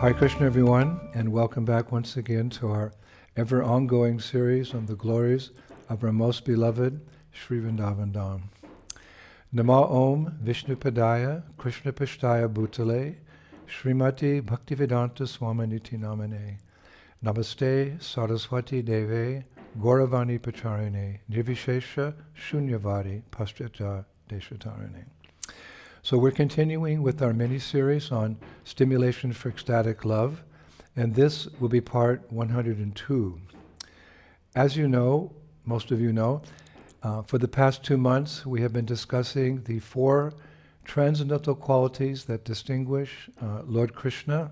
Hare Krishna, everyone, and welcome back once again to our ever ongoing series on the glories of our most beloved Sri Vrindavan Dham. Nama Om Vishnu Padaya Krishna Pashtaya Bhutale Srimati Bhaktivedanta Swaminiti Namane Namaste Saraswati Deve Gauravani Pacharine Nirvishesha Shunyavadi Pastrata Deshatarine. So we're continuing with our mini-series on Stimulation for Ecstatic Love, and this will be part 102. As you know, most of you know, for the past 2 months we have been discussing the 4 transcendental qualities that distinguish Lord Krishna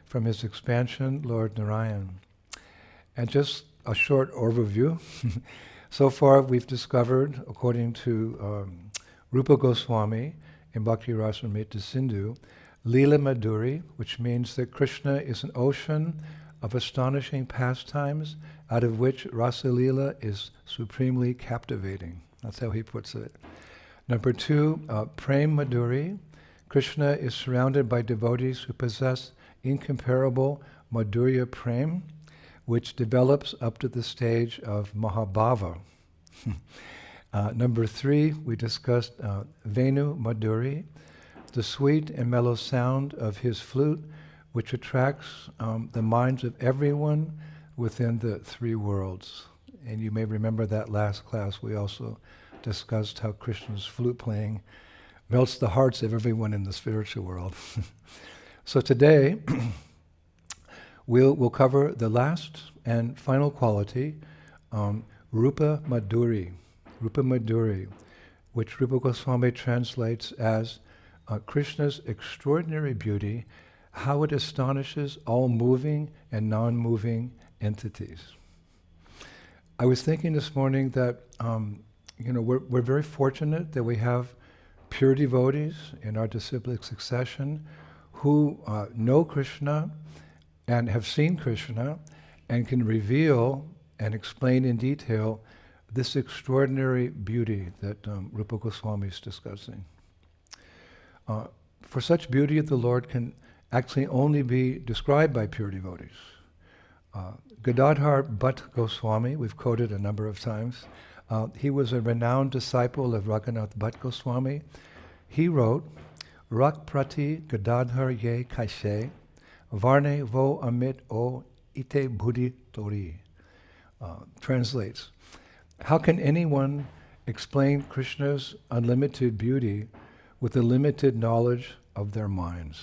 from his expansion, Lord Narayan. And just a short overview. So far we've discovered, according to Rupa Goswami, in Bhakti Rasamrita Sindhu, Leela Madhuri, which means that Krishna is an ocean of astonishing pastimes, out of which Rasa Leela is supremely captivating. That's how he puts it. Number 2, Prem Madhuri. Krishna is surrounded by devotees who possess incomparable Madhurya Prem, which develops up to the stage of Mahabhava. Number 3, we discussed Venu Madhuri, the sweet and mellow sound of his flute, which attracts the minds of everyone within the 3 worlds. And you may remember that last class we also discussed how Krishna's flute playing melts the hearts of everyone in the spiritual world. So today, we'll cover the last and final quality, Rupa Madhuri. Rupa Madhuri, which Rupa Goswami translates as Krishna's extraordinary beauty, how it astonishes all moving and non-moving entities. I was thinking this morning that we're very fortunate that we have pure devotees in our disciplic succession who know Krishna and have seen Krishna and can reveal and explain in detail this extraordinary beauty that Rupa Goswami is discussing. For such beauty, the Lord can actually only be described by pure devotees. Gadadhar Bhatt Goswami, we've quoted a number of times, he was a renowned disciple of Raghunath Bhatt Goswami. He wrote, Rak Prati Gadadhar Ye Kaise, Varne Vo Amit O Ite Buddhi Tori. Translates, how can anyone explain Krishna's unlimited beauty with a limited knowledge of their minds?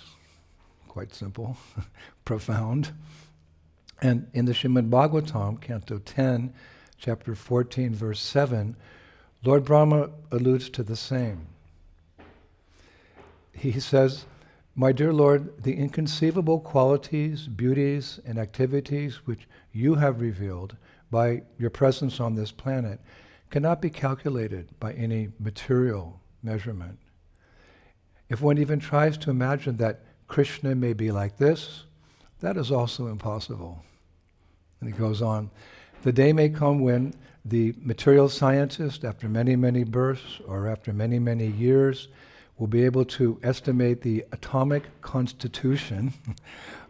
Quite simple, profound. And in the Srimad Bhagavatam, Canto 10, chapter 14, verse 7, Lord Brahma alludes to the same. He says, my dear Lord, the inconceivable qualities, beauties, and activities which you have revealed by your presence on this planet cannot be calculated by any material measurement. If one even tries to imagine that Krishna may be like this, that is also impossible. And he goes on, the day may come when the material scientist, after many, many births or after many, many years, will be able to estimate the atomic constitution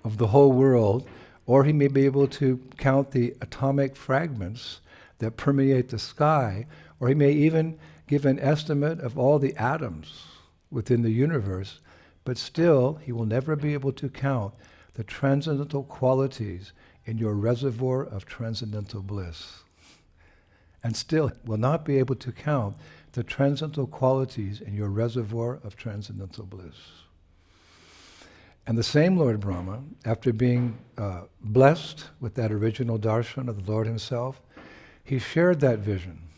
of the whole world, or he may be able to count the atomic fragments that permeate the sky, or he may even give an estimate of all the atoms within the universe, but still he will never be able to count the transcendental qualities in your reservoir of transcendental bliss. And still will not be able to count the transcendental qualities in your reservoir of transcendental bliss. And the same Lord Brahma, after being blessed with that original darshan of the Lord himself, he shared that vision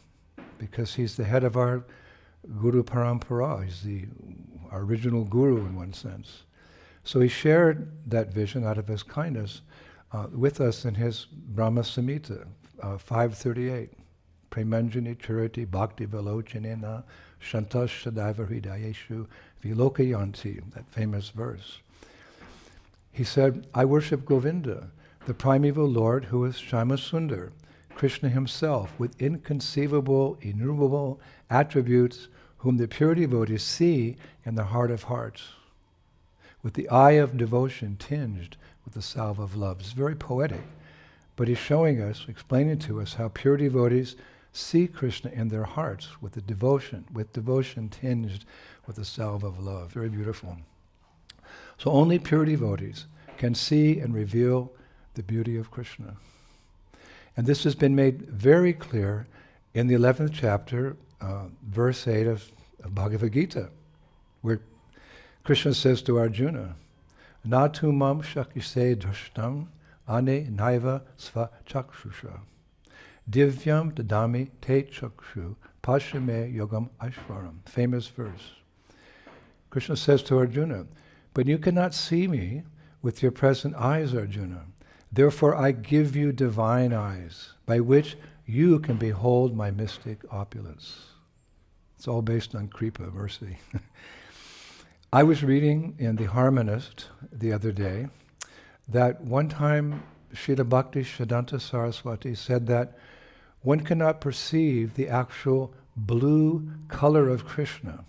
because he's the head of our Guru Parampara. He's our original guru in one sense. So he shared that vision out of his kindness with us in his Brahma Samhita, 538. Premanjani Chariti Bhakti Velochanena Shantas Shadaiva Hridayeshu Vilokayanti, that famous verse. He said, I worship Govinda, the primeval Lord who is Shama Sundar, Krishna himself, with inconceivable, innumerable attributes whom the pure devotees see in the heart of hearts. with the eye of devotion tinged with the salve of love. It's very poetic, but he's showing us, explaining to us how pure devotees see Krishna in their hearts with devotion tinged with the salve of love. Very beautiful. So only pure devotees can see and reveal the beauty of Krishna. And this has been made very clear in the 11th chapter, verse 8 of Bhagavad Gita, where Krishna says to Arjuna, Natu mam shakise drashtam ane naiva sva chakshusha divyam dadami te chakshu pashame yogam ashvaram. Famous verse. Krishna says to Arjuna, but you cannot see me with your present eyes, Arjuna. Therefore I give you divine eyes, by which you can behold my mystic opulence. It's all based on kripa, mercy. I was reading in The Harmonist the other day that one time Srila Bhakti Siddhanta Saraswati said that one cannot perceive the actual blue color of Krishna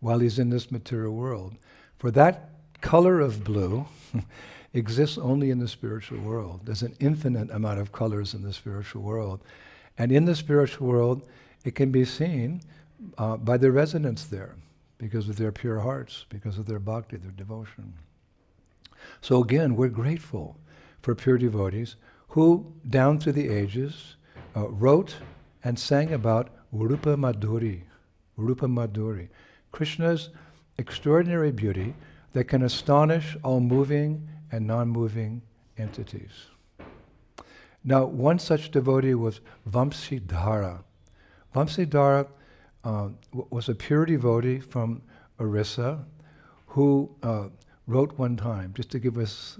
while he's in this material world. For that color of blue exists only in the spiritual world. There's an infinite amount of colors in the spiritual world. And in the spiritual world, it can be seen by the residents there, because of their pure hearts, because of their bhakti, their devotion. So again, we're grateful for pure devotees who, down through the ages, wrote and sang about Rupa Madhuri, Krishna's extraordinary beauty that can astonish all moving and non-moving entities. Now, one such devotee was Vamsidhara. Vamsidhara was a pure devotee from Orissa who wrote one time, just to give us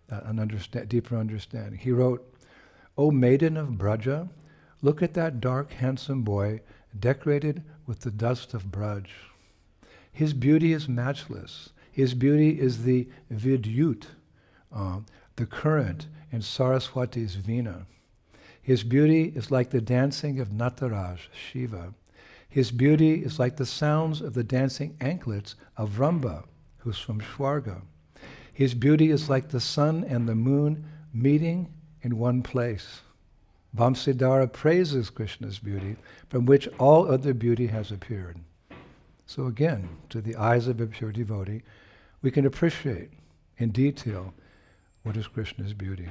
an deeper understanding. He wrote, O maiden of Braja, look at that dark, handsome boy decorated with the dust of Braj. His beauty is matchless. His beauty is the vidyut, the current in Saraswati's Veena. His beauty is like the dancing of Nataraj, Shiva. His beauty is like the sounds of the dancing anklets of Ramba, who's from Shwarga. His beauty is like the sun and the moon meeting in one place. Vamsidhara praises Krishna's beauty, from which all other beauty has appeared. So again, to the eyes of a pure devotee, we can appreciate in detail what is Krishna's beauty.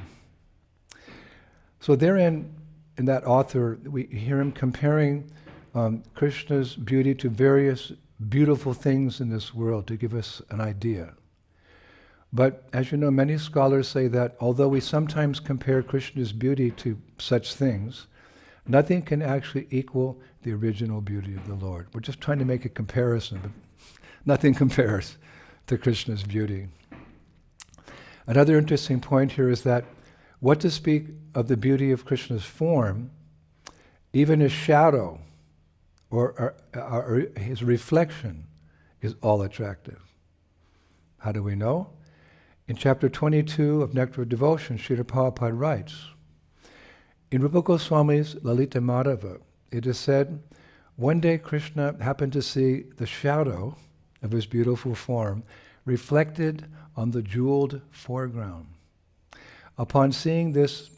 So therein, in that author, we hear him comparing Krishna's beauty to various beautiful things in this world to give us an idea. But as you know, many scholars say that although we sometimes compare Krishna's beauty to such things, nothing can actually equal the original beauty of the Lord. We're just trying to make a comparison, but nothing compares to Krishna's beauty. Another interesting point here is that what to speak of the beauty of Krishna's form, even his shadow or his reflection is all attractive. How do we know? In chapter 22 of Nectar of Devotion, Srila Prabhupada writes, in Rupa Goswami's Lalita Madhava, it is said, one day Krishna happened to see the shadow of his beautiful form reflected on the jeweled foreground. Upon seeing this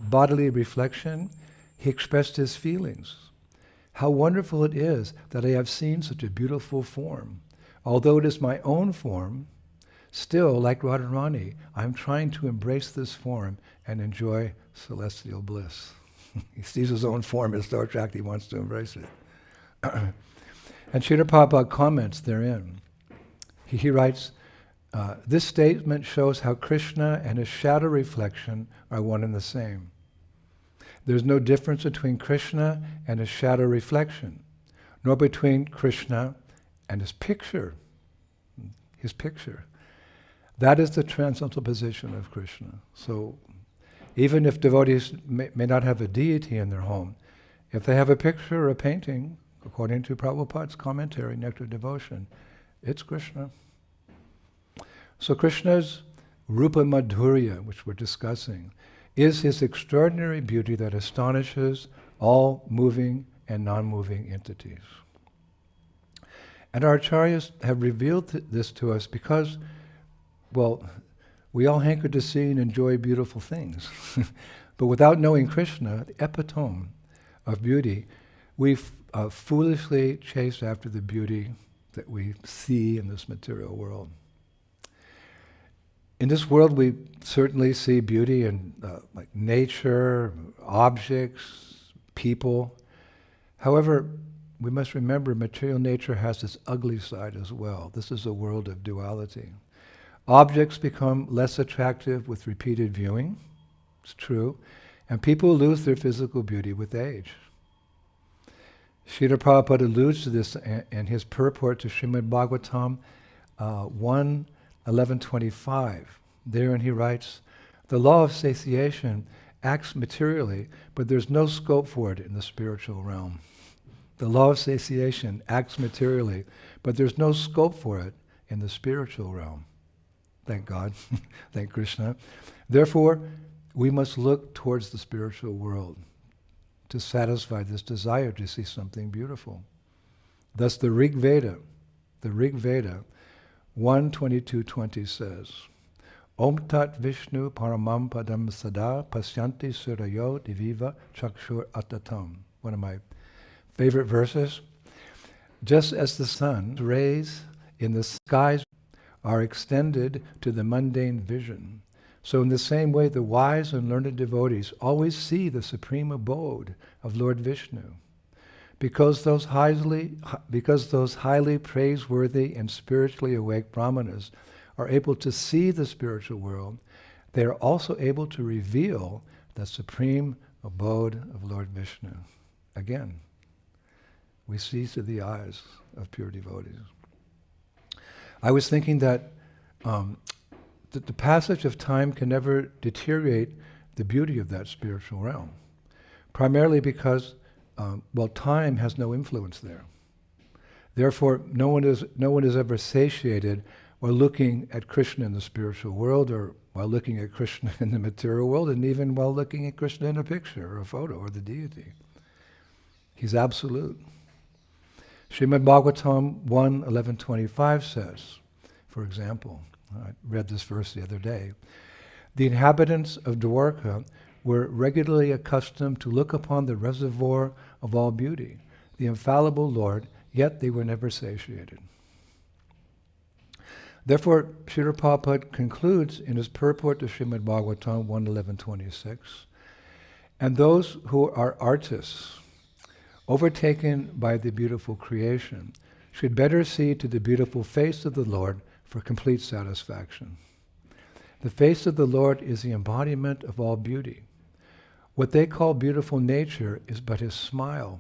bodily reflection, he expressed his feelings. How wonderful it is that I have seen such a beautiful form. Although it is my own form, still, like Radharani, I'm trying to embrace this form and enjoy celestial bliss. He sees his own form as so attractive, he wants to embrace it. And Srila Prabhupada comments therein. He writes, this statement shows how Krishna and his shadow reflection are one and the same. There's no difference between Krishna and his shadow reflection, nor between Krishna and his picture. That is the transcendental position of Krishna. So even if devotees may not have a deity in their home, if they have a picture or a painting, according to Prabhupada's commentary, Nectar of Devotion, it's Krishna. So Krishna's Rupa Madhurya, which we're discussing, is his extraordinary beauty that astonishes all moving and non-moving entities. And our acharyas have revealed this to us because, well, we all hanker to see and enjoy beautiful things. But without knowing Krishna, the epitome of beauty, we foolishly chase after the beauty that we see in this material world. In this world, we certainly see beauty in like nature, objects, people. However, we must remember material nature has its ugly side as well. This is a world of duality. Objects become less attractive with repeated viewing. It's true. And people lose their physical beauty with age. Srila Prabhupada alludes to this in his purport to Srimad Bhagavatam 1:1125. Therein he writes, "The law of satiation acts materially, but there's no scope for it in the spiritual realm." The law of satiation acts materially, but there's no scope for it in the spiritual realm. Thank God. Thank Krishna. Therefore, we must look towards the spiritual world to satisfy this desire to see something beautiful. Thus the Rig Veda 1:22-20 says, Om Tat Vishnu Paramam Padam Sada Pasyanti Surayo Diviva Chakshur Atatam. One of my favorite verses. Just as the sun's rays in the skies are extended to the mundane vision, so in the same way the wise and learned devotees always see the supreme abode of Lord Vishnu. Because those highly praiseworthy and spiritually awake brahmanas are able to see the spiritual world, they are also able to reveal the supreme abode of Lord Vishnu. Again, we see through the eyes of pure devotees. I was thinking that the passage of time can never deteriorate the beauty of that spiritual realm, primarily because, time has no influence there. Therefore, no one is ever satiated while looking at Krishna in the spiritual world, or while looking at Krishna in the material world, and even while looking at Krishna in a picture or a photo or the deity. He's absolute. Srimad Bhagavatam 1:1125 says, for example, I read this verse the other day, the inhabitants of Dwarka were regularly accustomed to look upon the reservoir of all beauty, the infallible Lord, yet they were never satiated. Therefore, Srila Prabhupada concludes in his purport to Srimad Bhagavatam 1:1126, and those who are artists, overtaken by the beautiful creation, should better see to the beautiful face of the Lord for complete satisfaction. The face of the Lord is the embodiment of all beauty. What they call beautiful nature is but his smile,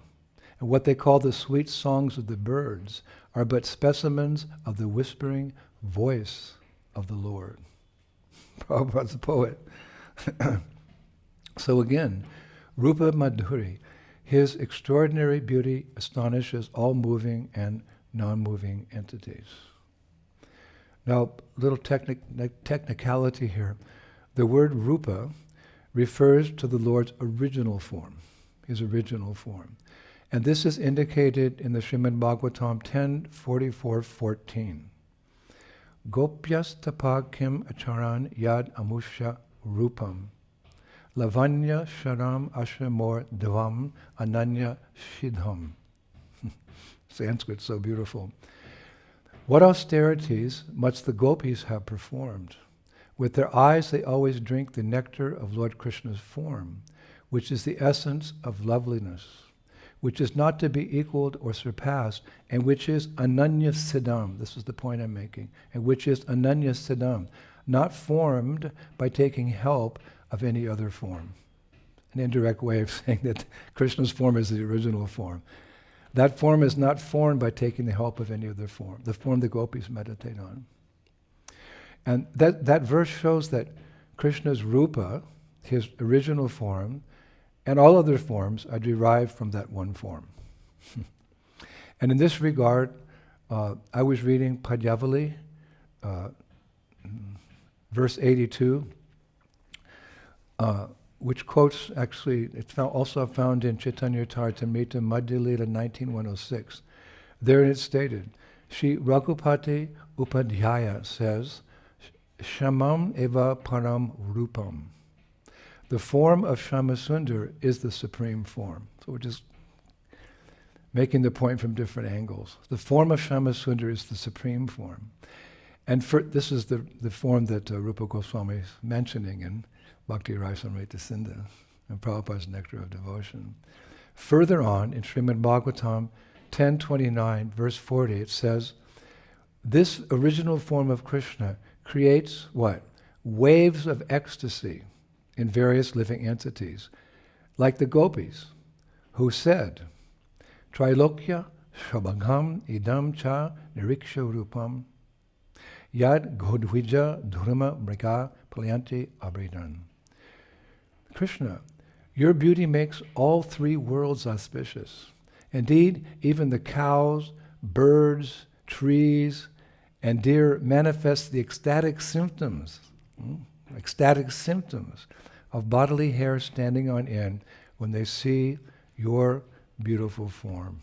and what they call the sweet songs of the birds are but specimens of the whispering voice of the Lord. Prabhupada's a poet. So again, Rupa Madhuri, his extraordinary beauty astonishes all moving and non-moving entities. Now, little technicality here. The word Rupa refers to the Lord's original form, his original form. And this is indicated in the Srimad Bhagavatam 10:44-14. Gopyas tapag kim acharan yad amusha rupam. Lavanya sharam ashramor devam ananya shidham. Sanskrit, so beautiful. What austerities must the gopis have performed? With their eyes they always drink the nectar of Lord Krishna's form, which is the essence of loveliness, which is not to be equaled or surpassed, and which is ananya siddham. This is the point I'm making. And which is ananya siddham, not formed by taking help of any other form. An indirect way of saying that Krishna's form is the original form. That form is not formed by taking the help of any other form, the form the gopis meditate on. And that verse shows that Krishna's rupa, his original form, and all other forms are derived from that one form. And in this regard, I was reading Padyavali, verse 82, which quotes, actually, it's also found in Chaitanya Charitamrita Madhya Lila 19:106. There it stated, Sri Raghupati Upadhyaya says, Shamam eva param rupam. The form of Shamasundar is the supreme form. So we're just making the point from different angles. The form of Shamasundar is the supreme form. And this is the form that Rupa Goswami is mentioning in Bhakti Rasamrita Sindhu and Prabhupada's Nectar of Devotion. Further on, in Srimad Bhagavatam 10:29, verse 40, it says, this original form of Krishna creates what? Waves of ecstasy in various living entities, like the gopis, who said, Trailokya Shabhagam idam cha niriksha rupam yad godvija dhurma mriga palyanti abridan. Krishna, your beauty makes all three worlds auspicious. Indeed, even the cows, birds, trees, and deer manifest the ecstatic symptoms of bodily hair standing on end when they see your beautiful form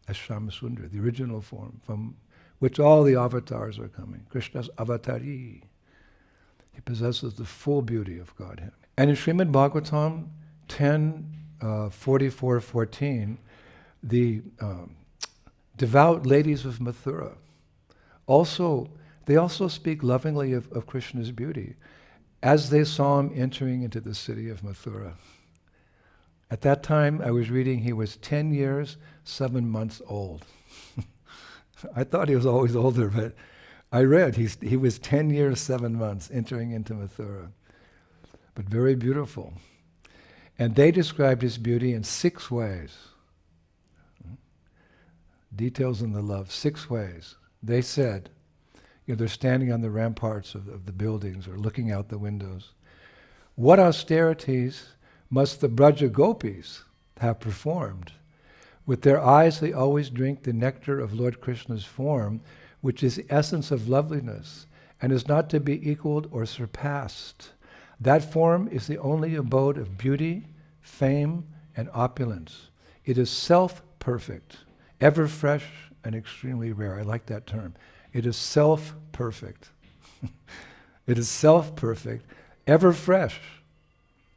as Shamasundar, the original form from which all the avatars are coming. Krishna's avatari. He possesses the full beauty of Godhead. And in Srimad Bhagavatam 10:44-14, the devout ladies of Mathura also speak lovingly of Krishna's beauty as they saw him entering into the city of Mathura. At that time, I was reading he was 10 years, 7 months old. I thought he was always older, but I read he was 10 years, 7 months entering into Mathura. But very beautiful. And they described his beauty in 6 ways. Details in the love, 6 ways. They said, they're standing on the ramparts of the buildings or looking out the windows. What austerities must the Braja Gopis have performed? With their eyes they always drink the nectar of Lord Krishna's form, which is the essence of loveliness, and is not to be equaled or surpassed. That form is the only abode of beauty, fame, and opulence. It is self-perfect, ever fresh and extremely rare. I like that term. It is self-perfect. It is self-perfect, ever fresh,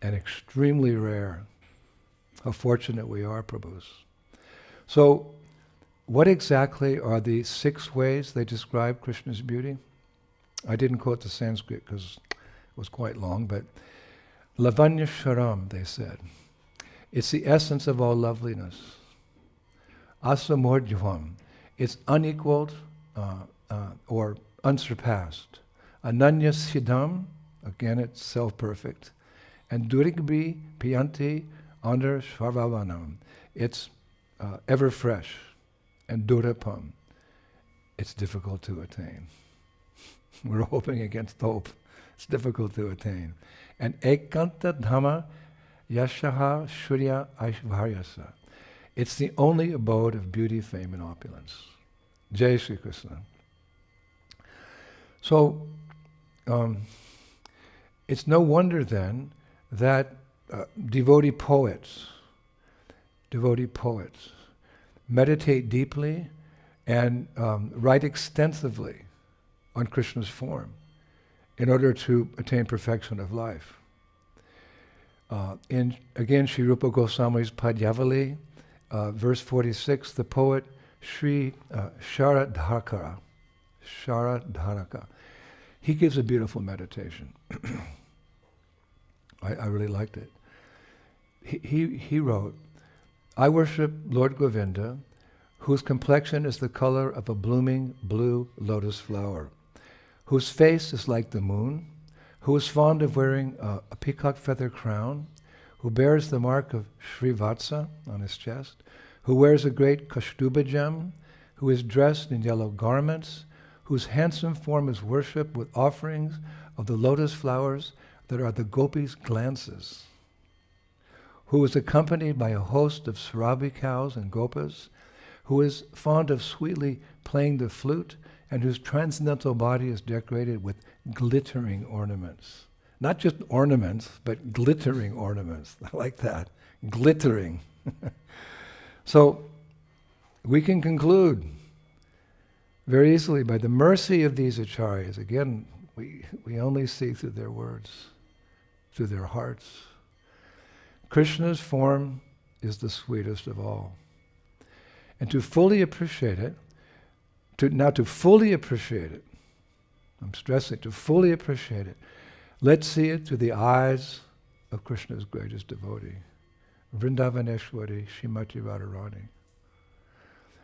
and extremely rare. How fortunate we are, Prabhus. So, what exactly are the 6 ways they describe Krishna's beauty? I didn't quote the Sanskrit because it was quite long, but Lavanya Sharam, they said. It's the essence of all loveliness. Asamordhyavam, it's unequaled or unsurpassed. Ananya Siddham, again it's self-perfect. And Durigbi Piyanti Under Shvarvavanam, it's ever fresh. And Durapam, it's difficult to attain. We're hoping against hope. It's difficult to attain. And Ekanta Dhamma Yashaha Shurya Aishvaryasa, it's the only abode of beauty, fame, and opulence. Jai Shri Krishna. So, it's no wonder then that devotee poets meditate deeply and write extensively on Krishna's form in order to attain perfection of life. Again, Sri Rupa Goswami's Padyavali, verse 46, the poet Sri Sharadharaka, he gives a beautiful meditation. I really liked it. He wrote, I worship Lord Govinda, whose complexion is the color of a blooming blue lotus flower, whose face is like the moon, who is fond of wearing a peacock feather crown, who bears the mark of Srivatsa on his chest, who wears a great Kashtuba gem, who is dressed in yellow garments, whose handsome form is worshipped with offerings of the lotus flowers that are the gopis' glances, who is accompanied by a host of Sarabi cows and gopas, who is fond of sweetly playing the flute, and whose transcendental body is decorated with glittering ornaments. Not just ornaments, but glittering ornaments. I like that. Glittering. So, we can conclude very easily by the mercy of these acharyas. Again, we only see through their words, through their hearts. Krishna's form is the sweetest of all. And to fully appreciate it, to fully appreciate it, I'm stressing, to fully appreciate it, let's see it through the eyes of Krishna's greatest devotee, Vrindavaneshwari Srimati Radharani.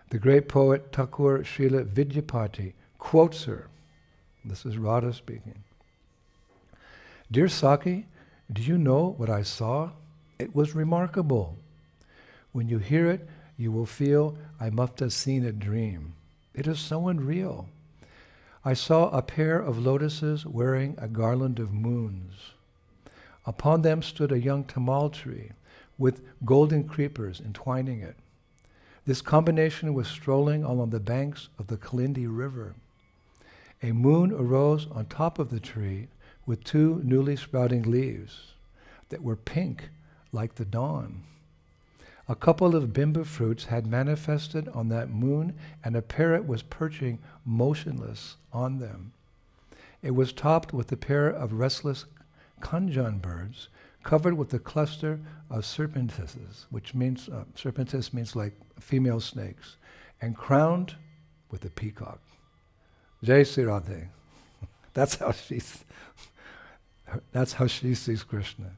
The great poet Thakur Srila Vidyapati quotes her. This is Radha speaking. Dear Saki, do you know what I saw? It was remarkable. When you hear it, you will feel I must have seen a dream. It is so unreal. I saw a pair of lotuses wearing a garland of moons. Upon them stood a young tamal tree with golden creepers entwining it. This combination was strolling along the banks of the Kalindi River. A moon arose on top of the tree with two newly sprouting leaves that were pink like the dawn. A couple of bimba fruits had manifested on that moon, and a parrot was perching motionless on them. It was topped with a pair of restless kanjan birds covered with a cluster of serpentises, which means, serpentis means like female snakes, and crowned with a peacock. Jai Sri Radhe. That's how she sees Krishna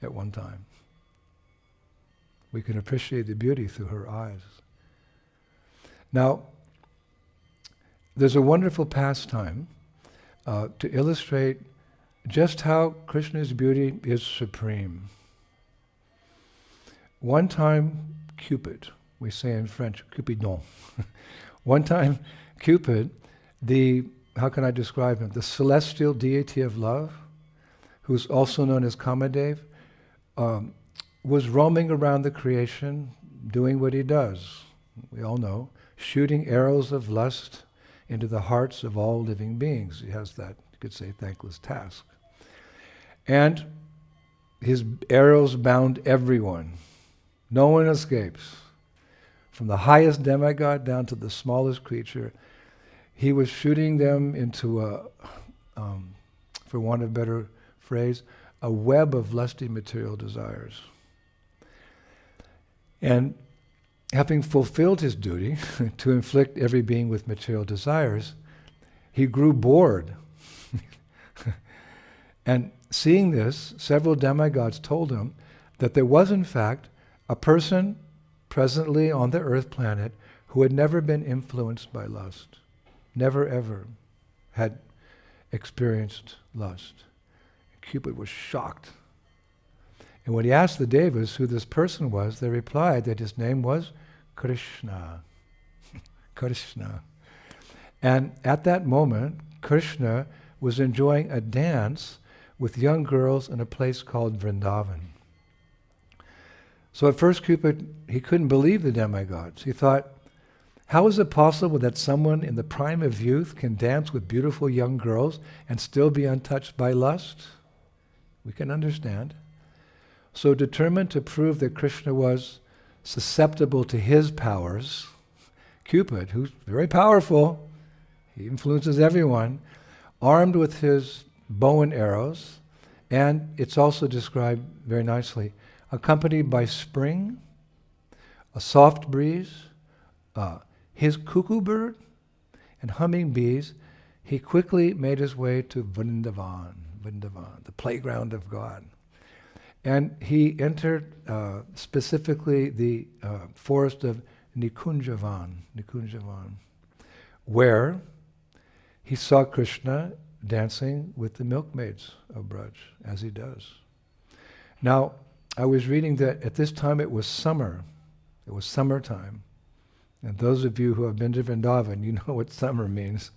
at one time. We can appreciate the beauty through her eyes. Now, there's a wonderful pastime to illustrate just how Krishna's beauty is supreme. One time, Cupid, we say in French, Cupidon. One time, Cupid, how can I describe him? The celestial deity of love, who's also known as Kamadev, was roaming around the creation, doing what he does. We all know, shooting arrows of lust into the hearts of all living beings. He has that, you could say, thankless task. And his arrows bound everyone. No one escapes. From the highest demigod down to the smallest creature, he was shooting them into for want of a better phrase, a web of lusty material desires. And having fulfilled his duty to inflict every being with material desires, he grew bored. And seeing this, several demigods told him that there was in fact a person presently on the earth planet who had never been influenced by lust, never ever had experienced lust. Cupid was shocked. And when he asked the Devas who this person was, they replied that his name was Krishna. Krishna. And at that moment, Krishna was enjoying a dance with young girls in a place called Vrindavan. So at first Cupid, he couldn't believe the demigods. He thought, how is it possible that someone in the prime of youth can dance with beautiful young girls and still be untouched by lust? We can understand. So determined to prove that Krishna was susceptible to his powers, Cupid, who's very powerful, he influences everyone, armed with his bow and arrows, and it's also described very nicely, accompanied by spring, a soft breeze, his cuckoo bird, and humming bees, he quickly made his way to Vrindavan, the playground of God. And he entered specifically the forest of Nikunjavan, where he saw Krishna dancing with the milkmaids of Braj, as he does. Now, I was reading that at this time it was summer. It was summertime. And those of you who have been to Vrindavan, you know what summer means.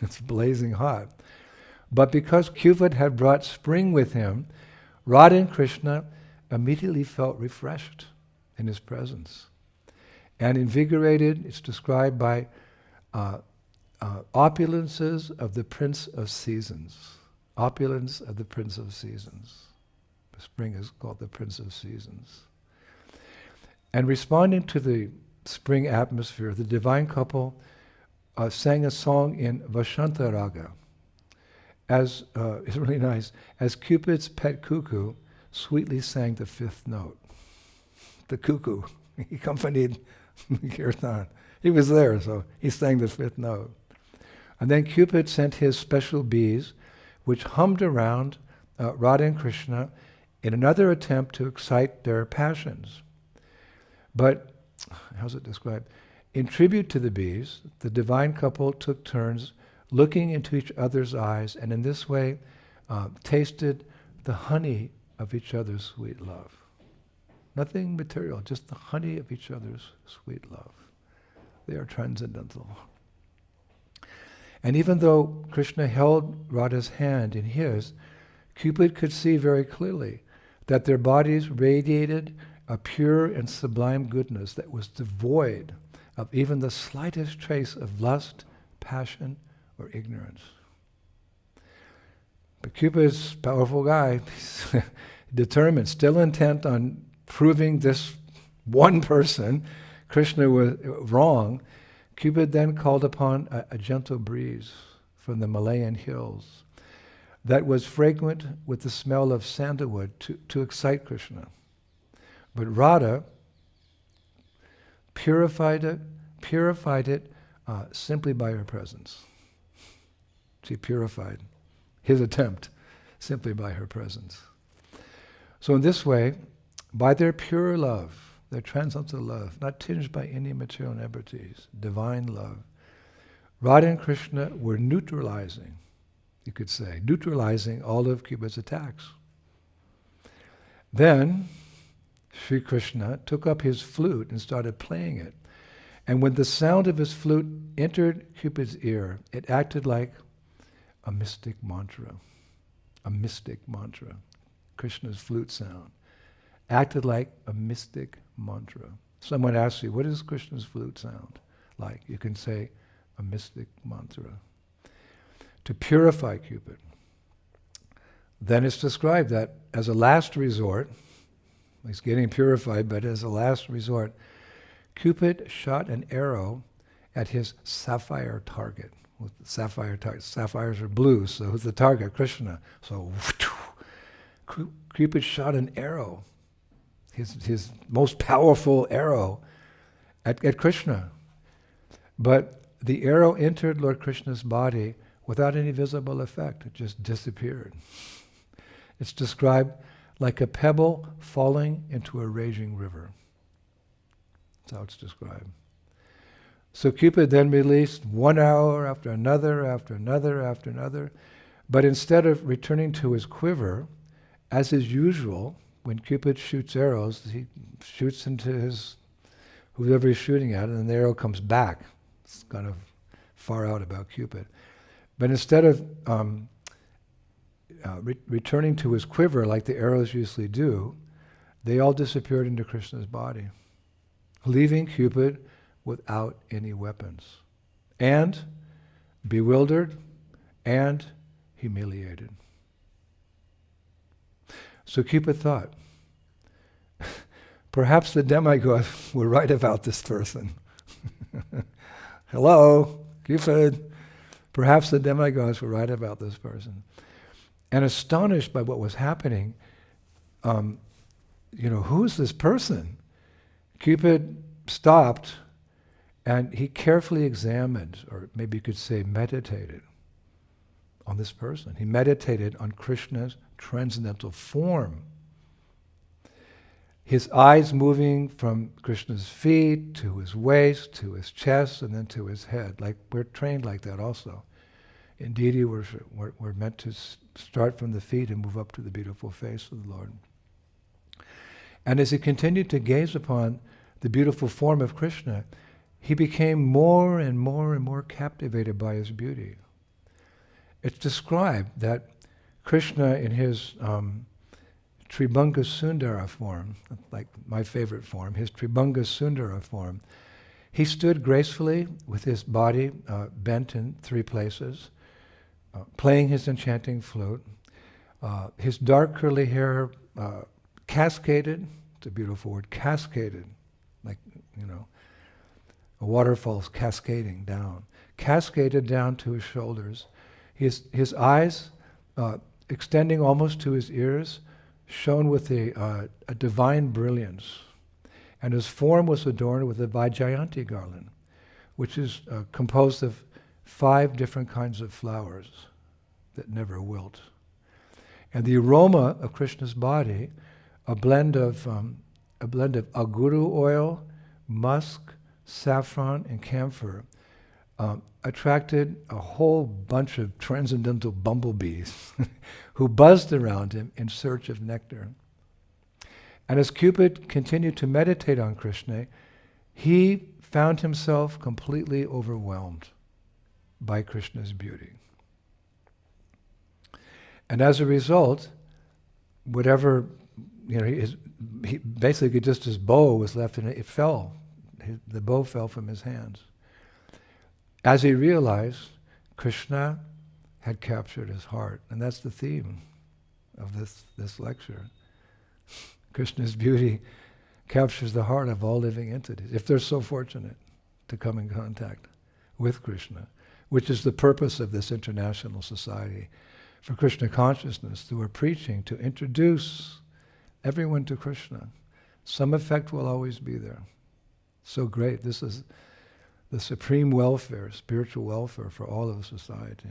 It's blazing hot. But because Cupid had brought spring with him, Radha and Krishna immediately felt refreshed in his presence. And invigorated, it's described by opulences of the Prince of Seasons. Opulence of the Prince of Seasons. Spring is called the Prince of Seasons. And responding to the spring atmosphere, the divine couple sang a song in Vashanta Raga. As it's really nice. As Cupid's pet cuckoo sweetly sang the fifth note. The cuckoo, he accompanied the kirtan. He was there, so he sang the fifth note. And then Cupid sent his special bees, which hummed around Radha and Krishna in another attempt to excite their passions. But, how's it described? In tribute to the bees, the divine couple took turns looking into each other's eyes, and in this way tasted the honey of each other's sweet love. Nothing material, just the honey of each other's sweet love. They are transcendental. And even though Krishna held Radha's hand in his, Cupid could see very clearly that their bodies radiated a pure and sublime goodness that was devoid of even the slightest trace of lust, passion, or ignorance. But Cupid's a powerful guy. He's determined, still intent on proving this one person, Krishna, was wrong. Cupid then called upon a gentle breeze from the Malayan hills that was fragrant with the smell of sandalwood to excite Krishna. But Radha purified it simply by her presence. She purified his attempt simply by her presence. So in this way, by their pure love, their transcendental love, not tinged by any material liberties, divine love, Radha and Krishna were neutralizing, you could say, neutralizing all of Cupid's attacks. Then Sri Krishna took up his flute and started playing it. And when the sound of his flute entered Cupid's ear, it acted like a mystic mantra. A mystic mantra. Krishna's flute sound acted like a mystic mantra. Someone asks you, what does Krishna's flute sound like? You can say, a mystic mantra. To purify Cupid. Then it's described that as a last resort, he's getting purified, but as a last resort, Cupid shot an arrow at his sapphire target. With the sapphire target. Sapphires are blue, so who's the target? Krishna. So Cupid shot an arrow, his most powerful arrow, at Krishna. But the arrow entered Lord Krishna's body without any visible effect. It just disappeared. It's described like a pebble falling into a raging river. That's how it's described. So Cupid then released one arrow after another, after another, after another. But instead of returning to his quiver, as is usual, when Cupid shoots arrows, he shoots into his, whoever he's shooting at, and the arrow comes back. It's kind of far out about Cupid. But instead of returning to his quiver like the arrows usually do, they all disappeared into Krishna's body, leaving Cupid without any weapons, and bewildered and humiliated. So Cupid thought, perhaps the demigods were right about this person. Hello, Cupid. Perhaps the demigods were right about this person. And astonished by what was happening, who is this person? Cupid stopped and he carefully examined, or maybe you could say meditated, on this person. He meditated on Krishna's transcendental form. His eyes moving from Krishna's feet to his waist, to his chest, and then to his head. Like we're trained like that also. In deity worship, we're meant to start from the feet and move up to the beautiful face of the Lord. And as he continued to gaze upon the beautiful form of Krishna, he became more and more and more captivated by his beauty. It's described that Krishna in his Tribhanga Sundara form, like my favorite form, his Tribhanga Sundara form, he stood gracefully with his body bent in three places, playing his enchanting flute. His dark curly hair cascaded, it's a beautiful word, cascaded, like, a waterfall's cascading down, cascaded down to his shoulders. His eyes, extending almost to his ears, shone with a divine brilliance. And his form was adorned with a Vaijayanti garland, which is composed of 5 different kinds of flowers that never wilt. And the aroma of Krishna's body, a blend of aguru oil, musk, saffron, and camphor, attracted a whole bunch of transcendental bumblebees who buzzed around him in search of nectar. And as Cupid continued to meditate on Krishna, he found himself completely overwhelmed by Krishna's beauty. And as a result, whatever, he basically just his bow was left in it, it fell. The bow fell from his hands. As he realized, Krishna had captured his heart. And that's the theme of this lecture. Krishna's beauty captures the heart of all living entities, if they're so fortunate to come in contact with Krishna, which is the purpose of this international society for Krishna consciousness, through our preaching, to introduce everyone to Krishna. Some effect will always be there. So great. This is the supreme welfare, spiritual welfare for all of society.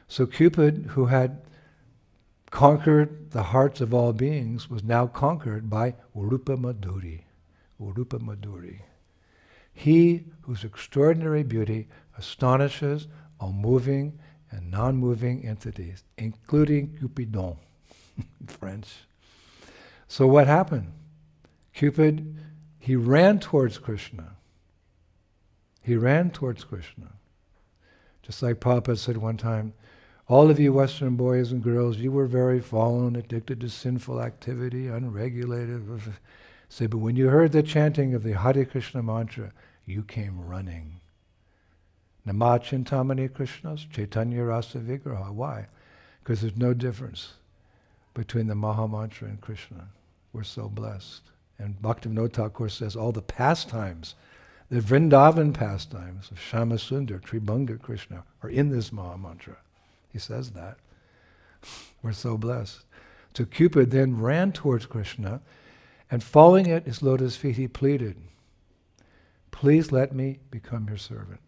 So Cupid, who had conquered the hearts of all beings, was now conquered by Urupa Madhuri. Urupa Madhuri. He whose extraordinary beauty astonishes all moving and non-moving entities, including Cupidon, French. So what happened? Cupid, he ran towards Krishna. He ran towards Krishna. Just like Prabhupada said one time, all of you Western boys and girls, you were very fallen, addicted to sinful activity, unregulated. Say, but when you heard the chanting of the Hare Krishna mantra, you came running. Nama Chintamani Krishnas, Chaitanya Rasa Vigraha. Why? Because there's no difference between the Maha Mantra and Krishna. We're so blessed. And Bhaktivinoda Thakur says all the pastimes, the Vrindavan pastimes of Shama Sundar, Tribhanga Krishna, are in this Maha Mantra. He says that. We're so blessed. So Cupid then ran towards Krishna, and falling at his lotus feet, he pleaded, please let me become your servant.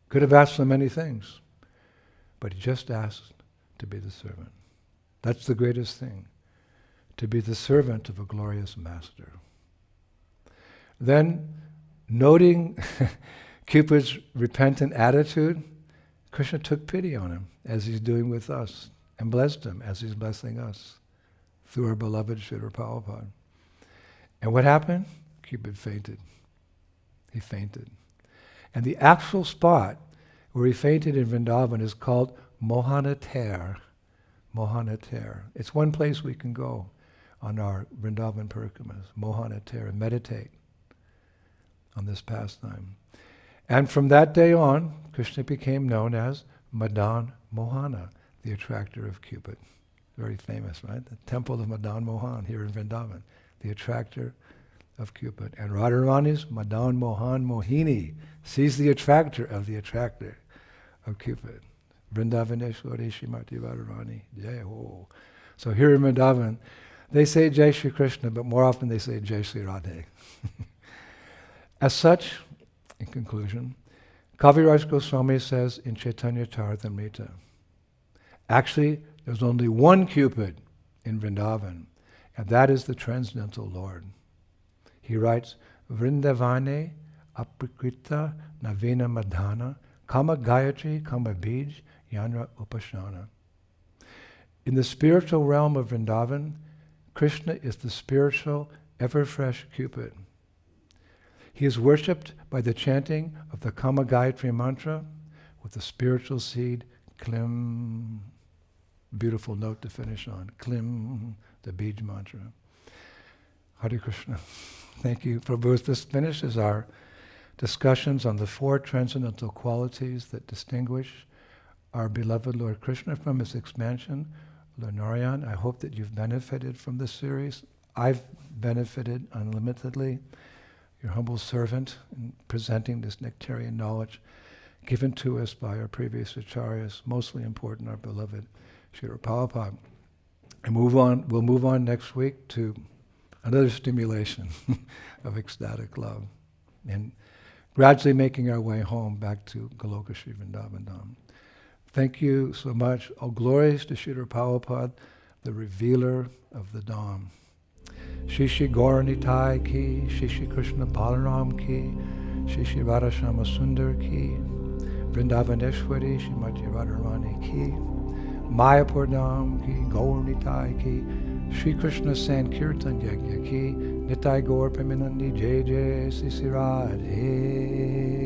Could have asked for many things, but he just asked to be the servant. That's the greatest thing, to be the servant of a glorious master. Then, noting Cupid's repentant attitude, Krishna took pity on him, as he's doing with us, and blessed him as he's blessing us through our beloved Srila Prabhupada. And what happened? Cupid fainted. He fainted. And the actual spot where he fainted in Vrindavan is called Mohanater. Mohanater. It's one place we can go on our Vrindavan parikramas, Mohanater, and meditate on this pastime. And from that day on, Krishna became known as Madan Mohana, the attractor of Cupid. Very famous, right? The temple of Madan Mohan here in Vrindavan, the attractor of Cupid. And Radharani's Madan Mohan Mohini. She's the attractor of the attractor of Cupid. Vrindavaneshwari Shrimati Radharani. Jai Ho. So here in Vrindavan, they say Jai Shri Krishna, but more often they say Jai Shri Radhe. As such, in conclusion, Kaviraj Goswami says in Chaitanya Charitamrita, actually, there's only one Cupid in Vrindavan, and that is the Transcendental Lord. He writes, Vrindavane aprakrita navina madhana kama gayatri kama bij yanra upashana. In the spiritual realm of Vrindavan, Krishna is the spiritual, ever-fresh Cupid. He is worshipped by the chanting of the Kama Gayatri mantra with the spiritual seed, Klim, beautiful note to finish on, Klim, the Bij mantra. Hare Krishna. Thank you, Prabhu. This finishes our discussions on the 4 transcendental qualities that distinguish our beloved Lord Krishna from his expansion, Lord Narayan. I hope that you've benefited from this series. I've benefited unlimitedly your humble servant, in presenting this nectarian knowledge given to us by our previous acharyas, mostly important, our beloved Srila Prabhupada. And we'll move on next week to another stimulation of ecstatic love, and gradually making our way home back to Goloka Shri Vrindavan Dham. Thank you so much. All glories to Srila Prabhupada, the revealer of the Dham. Shri Shri Gauranitai ki, Shri Shri Krishna Balaram ki, Shri Shri Radhashama Sundar ki, Vrindavaneshwari Shrimati Radharani ki, Mayapur Dham ki, Gauranitai ki, Shri Krishna Sankirtan Yajna ki, Nitai Gaur Premanandi Jai Jai Sri Sri Radhe.